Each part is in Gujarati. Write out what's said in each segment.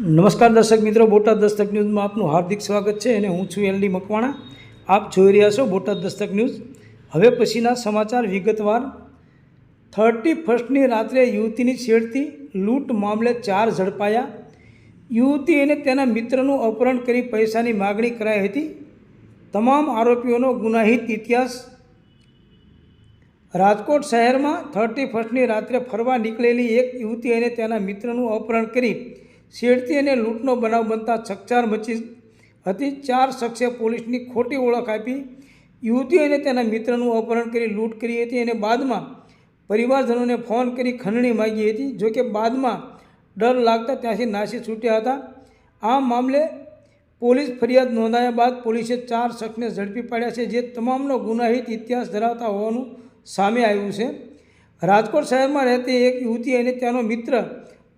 નમસ્કાર દર્શક મિત્રો, બોટાદ દસ્તક ન્યૂઝમાં આપનું હાર્દિક સ્વાગત છે અને હું છું એલડી મકવાણા. આપ જોઈ રહ્યા છો બોટાદ દસ્તક ન્યૂઝ. હવે પછીના સમાચાર વિગતવાર. 31ની રાત્રે યુવતીની છેડતી લૂંટ મામલે 4 ઝડપાયા. યુવતી અને તેના મિત્રનું અપહરણ કરી પૈસાની માગણી કરાઈ હતી. તમામ આરોપીઓનો ગુનાહિત ઇતિહાસ. રાજકોટ શહેરમાં 31ની રાત્રે ફરવા નીકળેલી એક યુવતી અને તેના મિત્રનું અપહરણ કરી છેડતી અને લૂંટનો બનાવ બનતા ચકચાર મચી હતી. 4 શખ્સે પોલીસની ખોટી ઓળખ આપી યુવતી અને તેના મિત્રનું અપહરણ કરી લૂંટ કરી હતી અને બાદમાં પરિવારજનોને ફોન કરી ખંડણી માગી હતી. જોકે બાદમાં ડર લાગતા ત્યાંથી નાસી છૂટ્યા હતા. આ મામલે પોલીસ ફરિયાદ નોંધાયા બાદ પોલીસે 4 શખ્સને ઝડપી પાડ્યા છે, જે તમામનો ગુનાહિત ઇતિહાસ ધરાવતા હોવાનું સામે આવ્યું છે. રાજકોટ શહેરમાં રહેતી એક યુવતી અને તેનો મિત્ર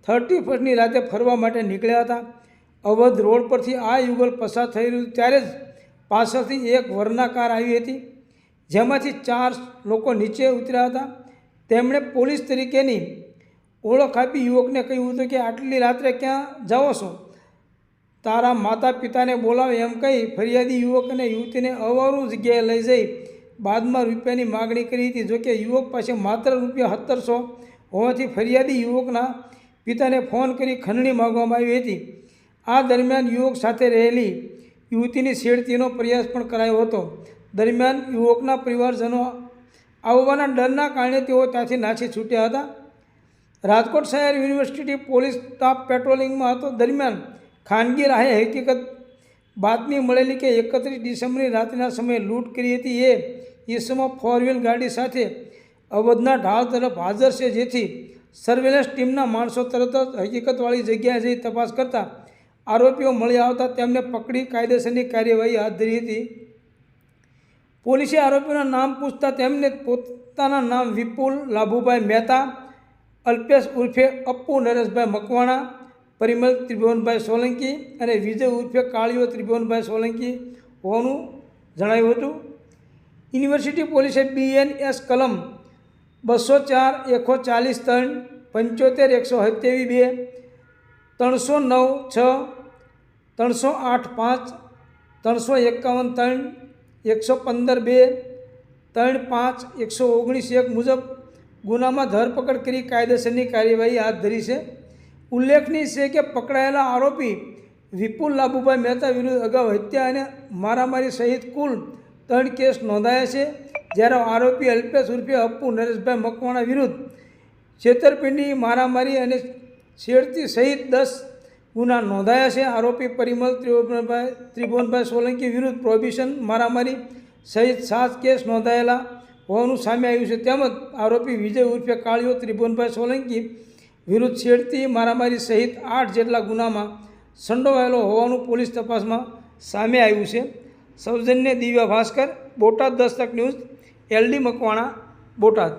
31ની રાતે ફરવા માટે નીકળ્યા હતા. અવધ રોડ પરથી આ યુગલ પસાર થઈ રહ્યું ત્યારે જ પાછળથી એક વરના કાર આવી હતી, જેમાંથી 4 લોકો નીચે ઉતર્યા હતા. તેમણે પોલીસ તરીકેની ઓળખ આપી યુવકને કહ્યું હતું કે આટલી રાત્રે ક્યાં જાઓ છો, તારા માતા પિતાને બોલાવે એમ કહી ફરિયાદી યુવક અને યુવતીને અવારું જગ્યાએ લઈ જઈ બાદમાં રૂપિયાની માગણી કરી હતી. જોકે યુવક પાસે માત્ર ₹1700 હોવાથી ફરિયાદી યુવકના પિતાને ફોન કરી ખંડણી માગવામાં આવી હતી. આ દરમિયાન યુવક સાથે રહેલી યુવતીની છેડતીનો પ્રયાસ પણ કરાયો હતો. દરમિયાન યુવકના પરિવારજનો આવવાના ડરના કારણે તેઓ ત્યાંથી નાસી છૂટ્યા હતા. રાજકોટ શહેર યુનિવર્સિટી પોલીસ સ્ટાફ પેટ્રોલિંગમાં હતો. દરમિયાન ખાનગી રાહે હકીકત બાતમી મળેલી કે 31 ડિસેમ્બરની રાત્રિના સમયે લૂંટ કરી હતી. એ ઈસમો 4 વ્હીલ ગાડી સાથે અવધના ઢાળ તરફ હાજર છે, જેથી સર્વેલન્સ ટીમના માણસો તરત જ હકીકતવાળી જગ્યાએ જઈ તપાસ કરતા આરોપીઓ મળી આવતા તેમને પકડી કાયદેસરની કાર્યવાહી હાથ ધરી હતી. પોલીસે આરોપીઓના નામ પૂછતા તેમને પોતાના નામ વિપુલ લાભુભાઈ મહેતા, અલ્પેશ ઉર્ફે અપ્પુ નરેશભાઈ મકવાણા, પરિમલ ત્રિભુવનભાઈ સોલંકી અને વિજય ઉર્ફે કાળીઓ ત્રિભુવનભાઈ સોલંકી હોવાનું જણાવ્યું હતું. યુનિવર્સિટી પોલીસે BNS કલમ 204 એકો 43 3 75 127 2 309 6 308 5 351 3 115 2 3 5 119 1 મુજબ ગુનામાં ધરપકડ કરી કાયદેસરની કાર્યવાહી હાથ ધરી છે. ઉલ્લેખનીય છે કે પકડાયેલા આરોપી વિપુલ લાભુભાઈ મહેતા વિરુદ્ધ અગાઉ હત્યા અને મારામારી સહિત કુલ 3 કેસ નોંધાયા છે, જ્યારે આરોપી અલ્પેશ ઉર્ફે અપ્પુ નરેશભાઈ મકવાણા વિરુદ્ધ છેતરપિંડી, મારામારી અને છેડતી સહિત 10 ગુના નોંધાયા છે. આરોપી પરિમલ ત્રિભુવનભાઈ સોલંકી વિરુદ્ધ પ્રોહિબિશન, મારામારી સહિત 7 કેસ નોંધાયેલા હોવાનું સામે આવ્યું છે. તેમજ આરોપી વિજય ઉર્ફે કાળીઓ ત્રિભુવનભાઈ સોલંકી વિરુદ્ધ છેડતી, મારામારી સહિત 8 જેટલા ગુનામાં સંડોવાયેલો હોવાનું પોલીસ તપાસમાં સામે આવ્યું છે. સૌજન્ય દિવ્યા ભાસ્કર, બોટાદ દસ્તક ન્યૂઝ, LD મકવાણા, બોટાદ.